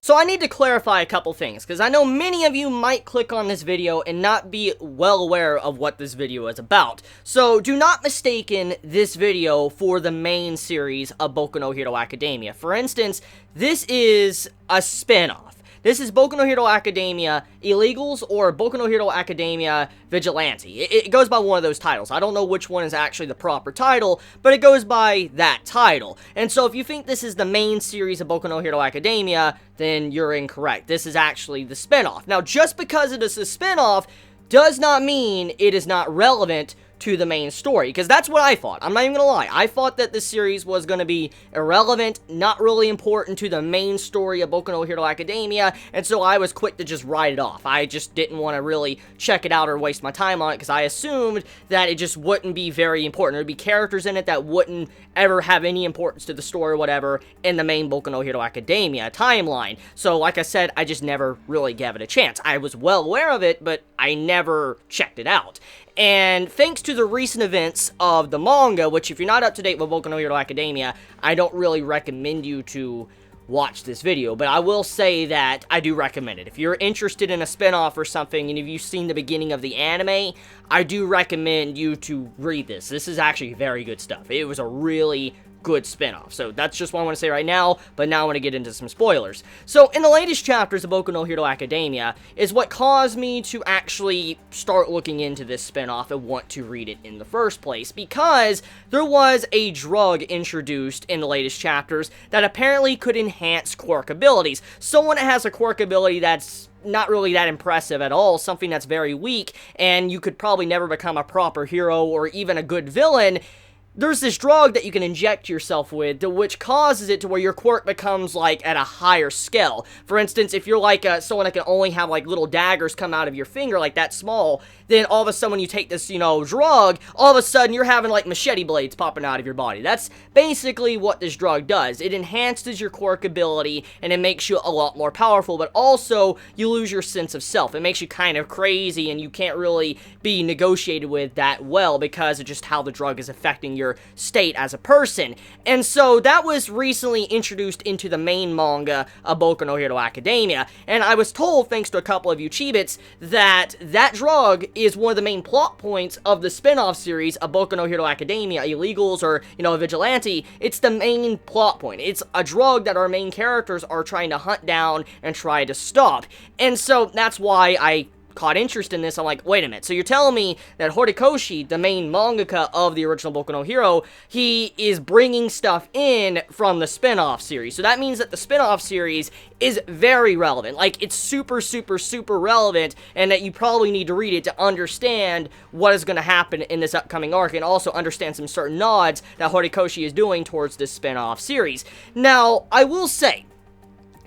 So I need to clarify a couple things, because I know many of you might click on this video and not be well aware of what this video is about. So do not mistaken this video for the main series of Boku no Hero Academia. For instance, this is a spin-off. This is Boku no Hero Academia Illegals or Boku no Hero Academia Vigilante. It goes by one of those titles. I don't know which one is actually the proper title, but it goes by that title. And so if you think this is the main series of Boku no Hero Academia, then you're incorrect. This is actually the spinoff. Now, just because it is a spinoff does not mean it is not relevant to the main story, because that's what I thought. I'm not even gonna lie. I thought that this series was gonna be irrelevant, not really important to the main story of Boku no Hero Academia, and so I was quick to just write it off. I just didn't want to really check it out or waste my time on it, because I assumed that it just wouldn't be very important. There'd be characters in it that wouldn't ever have any importance to the story or whatever in the main Boku no Hero Academia timeline. So, like I said, I just never really gave it a chance. I was well aware of it, but I never checked it out. And thanks to the recent events of the manga, which if you're not up to date with Boku no Hero Academia, I don't really recommend you to watch this video, but I will say that I do recommend it. If you're interested in a spinoff or something, and if you've seen the beginning of the anime, I do recommend you to read this. This is actually very good stuff. It was a really good spinoff. So that's just what I want to say right now, but now I want to get into some spoilers. So in the latest chapters of Boku no Hero Academia is what caused me to actually start looking into this spinoff and want to read it in the first place, because there was a drug introduced in the latest chapters that apparently could enhance quirk abilities. Someone that has a quirk ability that's not really that impressive at all, something that's very weak, and you could probably never become a proper hero or even a good villain. There's this drug that you can inject yourself with, which causes it to where your quirk becomes, like, at a higher scale. For instance, if you're, like, someone that can only have, like, little daggers come out of your finger, like, that small, then all of a sudden when you take this, you know, drug, all of a sudden you're having, like, machete blades popping out of your body. That's basically what this drug does. It enhances your quirk ability, and it makes you a lot more powerful, but also you lose your sense of self. It makes you kind of crazy, and you can't really be negotiated with that well because of just how the drug is affecting your state as a person. And so that was recently introduced into the main manga of Boku no Hero Academia, and I was told, thanks to a couple of you Chibits, that that drug is one of the main plot points of the spin-off series of Boku no Hero Academia Illegals, or, you know, Vigilante. It's the main plot point. It's a drug that our main characters are trying to hunt down and try to stop. And so that's why I caught interest in this. I'm like, wait a minute, so you're telling me that Horikoshi, the main mangaka of the original Boku no Hero, he is bringing stuff in from the spin-off series. So that means that the spin-off series is very relevant. Like, it's super, super, super relevant, and that you probably need to read it to understand what is going to happen in this upcoming arc, and also understand some certain nods that Horikoshi is doing towards this spin-off series. Now, I will say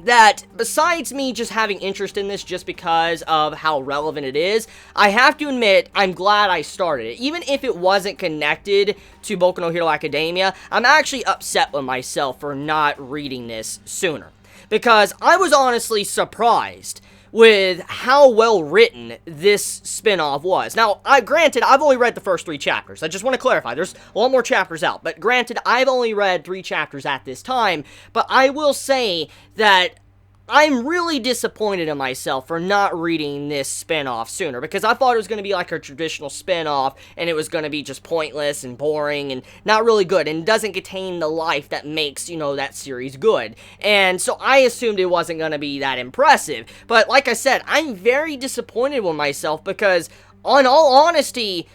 that besides me just having interest in this just because of how relevant it is, I have to admit, I'm glad I started it. Even if it wasn't connected to Boku no Hero Academia, I'm actually upset with myself for not reading this sooner, because I was honestly surprised with how well written this spin-off was. Now, granted, I've only read the first 3 chapters. I just want to clarify, there's a lot more chapters out, but granted, I've only read 3 chapters at this time, but I will say that I'm really disappointed in myself for not reading this spin-off sooner, because I thought it was going to be like a traditional spin-off, and it was going to be just pointless and boring and not really good, and doesn't contain the life that makes, you know, that series good. And so I assumed it wasn't going to be that impressive. But like I said, I'm very disappointed with myself, because on all honesty,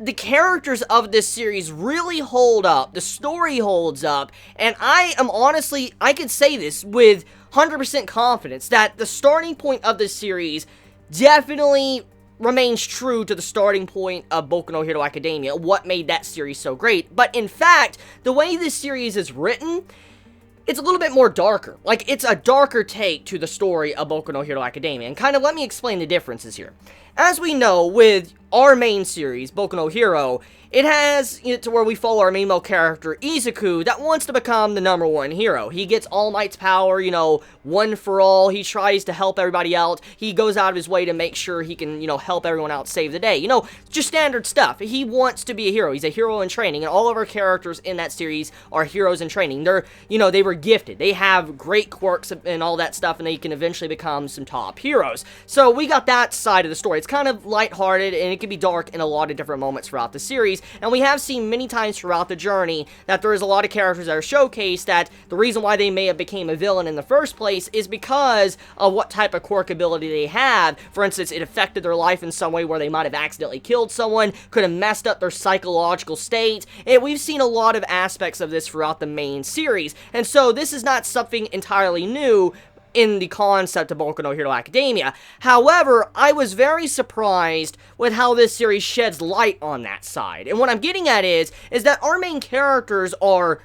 the characters of this series really hold up, the story holds up, and I am honestly, I could say this with 100% confidence, that the starting point of this series definitely remains true to the starting point of Boku no Hero Academia, what made that series so great. But in fact, the way this series is written, it's a little bit more darker. Like, it's a darker take to the story of Boku no Hero Academia, and kind of let me explain the differences here. As we know, with our main series, Boku no Hero, it has to where we follow our main male character, Izuku, that wants to become the #1 hero. He gets All Might's power, one for all. He tries to help everybody out. He goes out of his way to make sure he can, help everyone out, save the day. Just standard stuff. He wants to be a hero. He's a hero in training, and all of our characters in that series are heroes in training. They're, they were gifted. They have great quirks and all that stuff, and they can eventually become some top heroes. So we got that side of the story. It's kind of lighthearted, and it can be dark in a lot of different moments throughout the series. And we have seen many times throughout the journey that there is a lot of characters that are showcased that the reason why they may have became a villain in the first place is because of what type of quirk ability they have. For instance, it affected their life in some way where they might have accidentally killed someone, could have messed up their psychological state, and we've seen a lot of aspects of this throughout the main series. And so this is not something entirely new in the concept of Boku no Hero Academia. However, I was very surprised with how this series sheds light on that side. And what I'm getting at is that our main characters are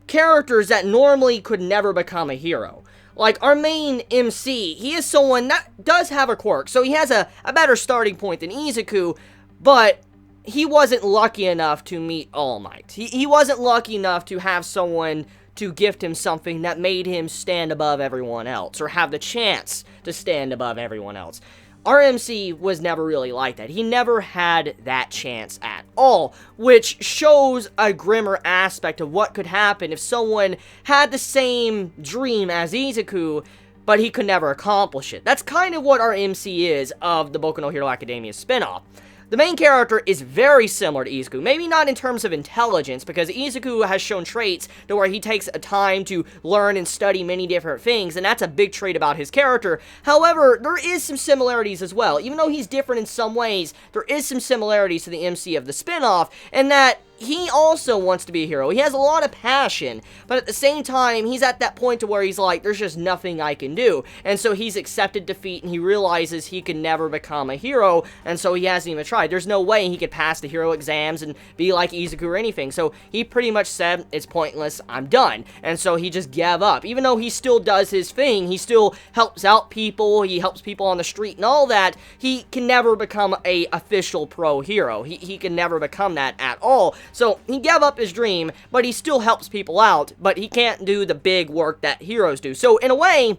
characters that normally could never become a hero. Like, our main MC, he is someone that does have a quirk, so he has a better starting point than Izuku, but he wasn't lucky enough to meet All Might. He wasn't lucky enough to have someone to gift him something that made him stand above everyone else, or have the chance to stand above everyone else. Our MC was never really like that. He never had that chance at all, which shows a grimmer aspect of what could happen if someone had the same dream as Izuku, but he could never accomplish it. That's kind of what our MC is of the Boku no Hero Academia spinoff. The main character is very similar to Izuku, maybe not in terms of intelligence, because Izuku has shown traits to where he takes a time to learn and study many different things, and that's a big trait about his character. However, there is some similarities as well. Even though he's different in some ways, there is some similarities to the MC of the spinoff, and that he also wants to be a hero. He has a lot of passion, but at the same time, he's at that point to where he's like, there's just nothing I can do. And so he's accepted defeat, and he realizes he can never become a hero, and so he hasn't even tried. There's no way he could pass the hero exams and be like Izuku or anything. So he pretty much said, it's pointless, I'm done. And so he just gave up. Even though he still does his thing, he still helps out people, he helps people on the street and all that, he can never become a official pro hero. He can never become that at all. So he gave up his dream, but he still helps people out, but he can't do the big work that heroes do. So in a way,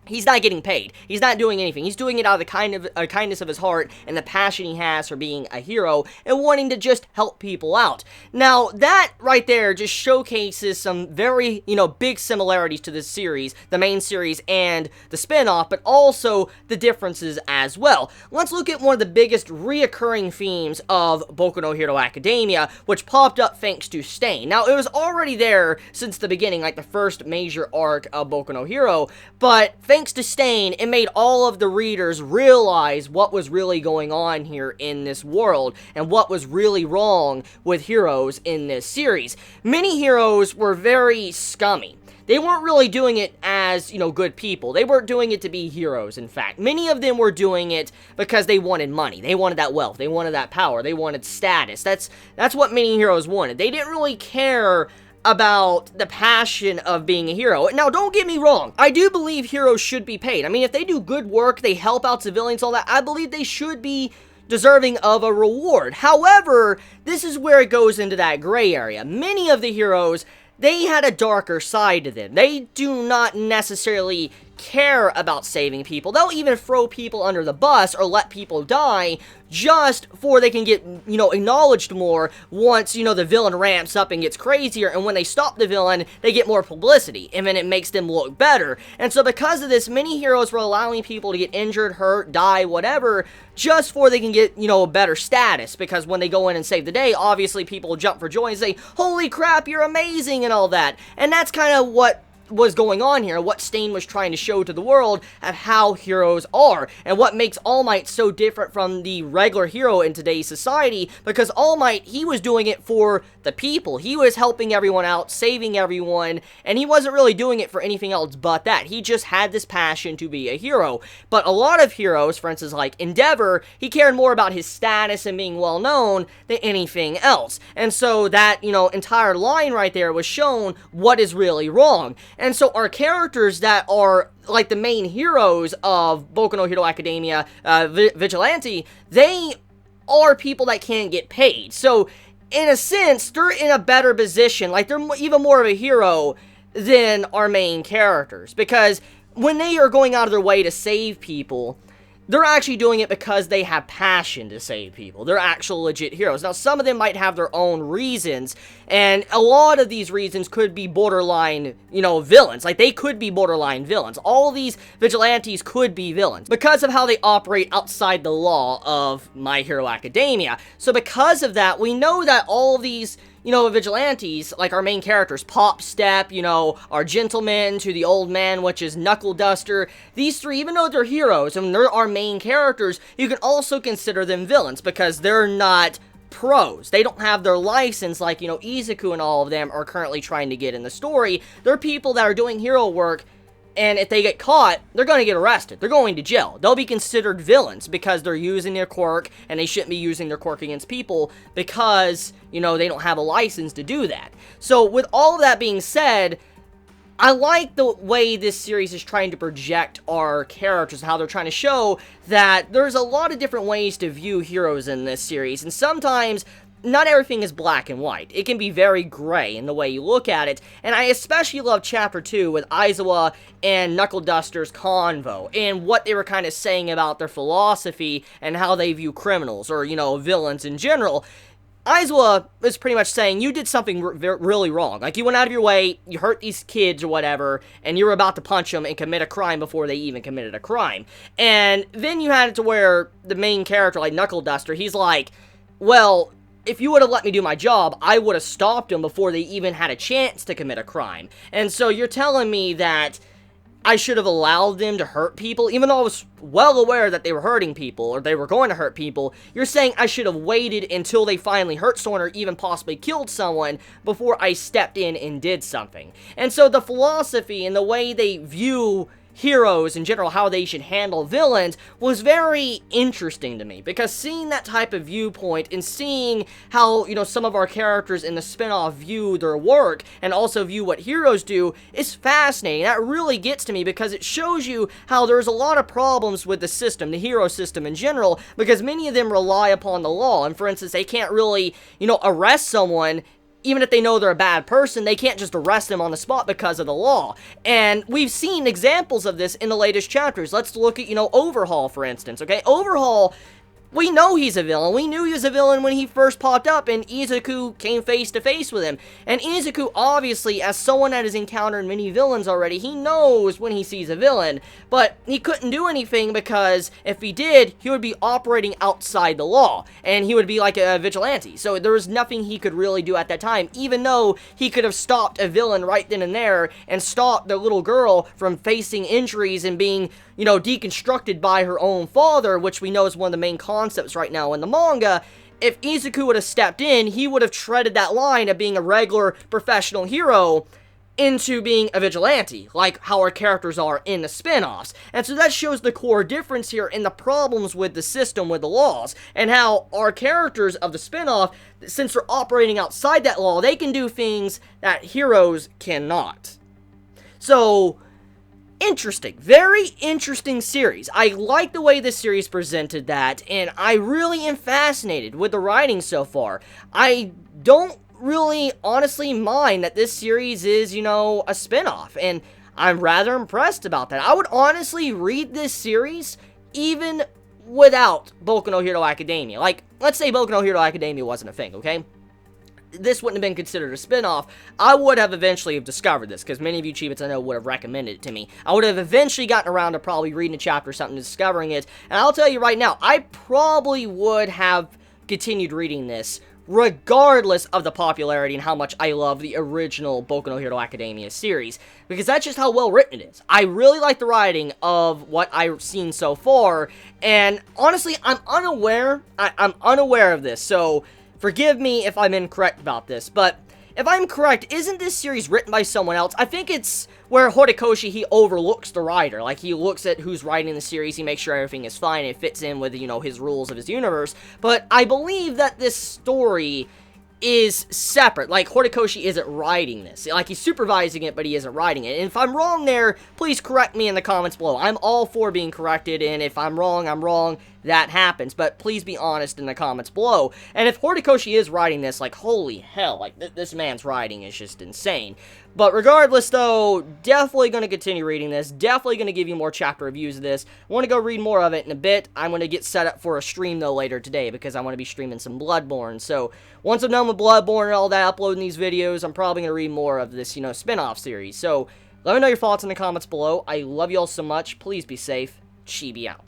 he's not getting paid. He's not doing anything. He's doing it out of the kindness of his heart and the passion he has for being a hero and wanting to just help people out. Now, that right there just showcases some very, big similarities to this series, the main series and the spin-off, but also the differences as well. Let's look at one of the biggest reoccurring themes of Boku no Hero Academia, which popped up thanks to Stain. Now, it was already there since the beginning, like the first major arc of Boku no Hero, but thanks to Stain, it made all of the readers realize what was really going on here in this world and what was really wrong with heroes in this series. Many heroes were very scummy. They weren't really doing it as, good people. They weren't doing it to be heroes, in fact. Many of them were doing it because they wanted money. They wanted that wealth. They wanted that power. They wanted status. That's what many heroes wanted. They didn't really care about the passion of being a hero. Now, don't get me wrong. I do believe heroes should be paid. I mean, if they do good work, they help out civilians, all that, I believe they should be deserving of a reward. However, this is where it goes into that gray area. Many of the heroes, they had a darker side to them. They do not necessarily care about saving people. They'll even throw people under the bus or let people die just for they can get, acknowledged more once, the villain ramps up and gets crazier, and when they stop the villain, they get more publicity, and then it makes them look better. And so because of this, many heroes were allowing people to get injured, hurt, die, whatever, just for they can get, better status, because when they go in and save the day, obviously people jump for joy and say, holy crap, you're amazing, and all that. And that's kind of what was going on here, what Stain was trying to show to the world of how heroes are, and what makes All Might so different from the regular hero in today's society, because All Might, he was doing it for the people. He was helping everyone out, saving everyone, and he wasn't really doing it for anything else but that. He just had this passion to be a hero. But a lot of heroes, for instance, like Endeavor, he cared more about his status and being well known than anything else. And so that, entire line right there was shown what is really wrong. And so our characters that are like the main heroes of Boku no Hero Academia, Vigilante, they are people that can't get paid. So, in a sense, they're in a better position. Like, they're even more of a hero than our main characters. Because when they are going out of their way to save people, they're actually doing it because they have passion to save people. They're actual legit heroes. Now, some of them might have their own reasons, and a lot of these reasons could be borderline, villains. Like, they could be borderline villains. All these vigilantes could be villains because of how they operate outside the law of My Hero Academia. So because of that, we know that all of these vigilantes, like our main characters, Pop Step, our gentleman to the old man, which is Knuckle Duster, these three, even though they're heroes and they're our main characters, you can also consider them villains because they're not pros. They don't have their license like, Izuku and all of them are currently trying to get in the story. They're people that are doing hero work, and if they get caught, they're going to get arrested. They're going to jail. They'll be considered villains because they're using their quirk, and they shouldn't be using their quirk against people because, they don't have a license to do that. So, with all of that being said, I like the way this series is trying to project our characters, how they're trying to show that there's a lot of different ways to view heroes in this series, and sometimes not everything is black and white. It can be very gray in the way you look at it, and I especially love Chapter 2 with Aizawa and Knuckle Duster's convo, and what they were kind of saying about their philosophy and how they view criminals, or, villains in general. Aizawa is pretty much saying, you did something really wrong. Like, you went out of your way, you hurt these kids or whatever, and you were about to punch them and commit a crime before they even committed a crime. And then you had it to where the main character, like Knuckle Duster, he's like, well, if you would have let me do my job, I would have stopped them before they even had a chance to commit a crime. And so you're telling me that I should have allowed them to hurt people, even though I was well aware that they were hurting people, or they were going to hurt people. You're saying I should have waited until they finally hurt someone, or even possibly killed someone, before I stepped in and did something. And so the philosophy and the way they view heroes in general, how they should handle villains, was very interesting to me, because seeing that type of viewpoint and seeing how, some of our characters in the spin-off view their work and also view what heroes do is fascinating. That really gets to me because it shows you how there's a lot of problems with the system, the hero system in general, because many of them rely upon the law, and for instance, they can't really, arrest someone. Even if they know they're a bad person, they can't just arrest them on the spot because of the law. And we've seen examples of this in the latest chapters. Let's look at, Overhaul, for instance, okay? Overhaul, we know he's a villain. We knew he was a villain when he first popped up and Izuku came face to face with him. And Izuku, obviously, as someone that has encountered many villains already, he knows when he sees a villain. But he couldn't do anything because if he did, he would be operating outside the law. And he would be like a vigilante. So there was nothing he could really do at that time, even though he could have stopped a villain right then and there and stopped the little girl from facing injuries and being, deconstructed by her own father, which we know is one of the main concepts right now in the manga. If Izuku would have stepped in, he would have treaded that line of being a regular professional hero into being a vigilante, like how our characters are in the spin-offs. And so that shows the core difference here in the problems with the system, with the laws, and how our characters of the spin-off, since they're operating outside that law, they can do things that heroes cannot. So, interesting. Very interesting series. I like the way this series presented that, and I really am fascinated with the writing so far. I don't really honestly mind that this series is, a spin-off, and I'm rather impressed about that. I would honestly read this series even without Boku no Hero Academia. Like, let's say Boku no Hero Academia wasn't a thing, okay? This wouldn't have been considered a spin-off. I would have eventually have discovered this, because many of you Chibits I know would have recommended it to me. I would have eventually gotten around to probably reading a chapter or something, discovering it, and I'll tell you right now, I probably would have continued reading this, regardless of the popularity and how much I love the original Boku no Hero Academia series, because that's just how well written it is. I really like the writing of what I've seen so far, and honestly, I'm unaware of this, so forgive me if I'm incorrect about this, but if I'm correct, isn't this series written by someone else? I think it's where Horikoshi, he overlooks the writer. Like, he looks at who's writing the series, he makes sure everything is fine, and it fits in with, his rules of his universe. But I believe that this story is separate. Like, Horikoshi isn't writing this. Like, he's supervising it, but he isn't writing it. And if I'm wrong there, please correct me in the comments below. I'm all for being corrected, and if I'm wrong, I'm wrong. that happens, but please be honest in the comments below. And if Horikoshi is writing this, like, holy hell, like, this man's writing is just insane. But regardless, though, definitely going to continue reading this, definitely going to give you more chapter reviews of this. I want to go read more of it in a bit. I'm going to get set up for a stream, though, later today, because I want to be streaming some Bloodborne. So, once I'm done with Bloodborne and all that, uploading these videos, I'm probably going to read more of this, spin-off series. So, let me know your thoughts in the comments below. I love you all so much. Please be safe. Chibi out.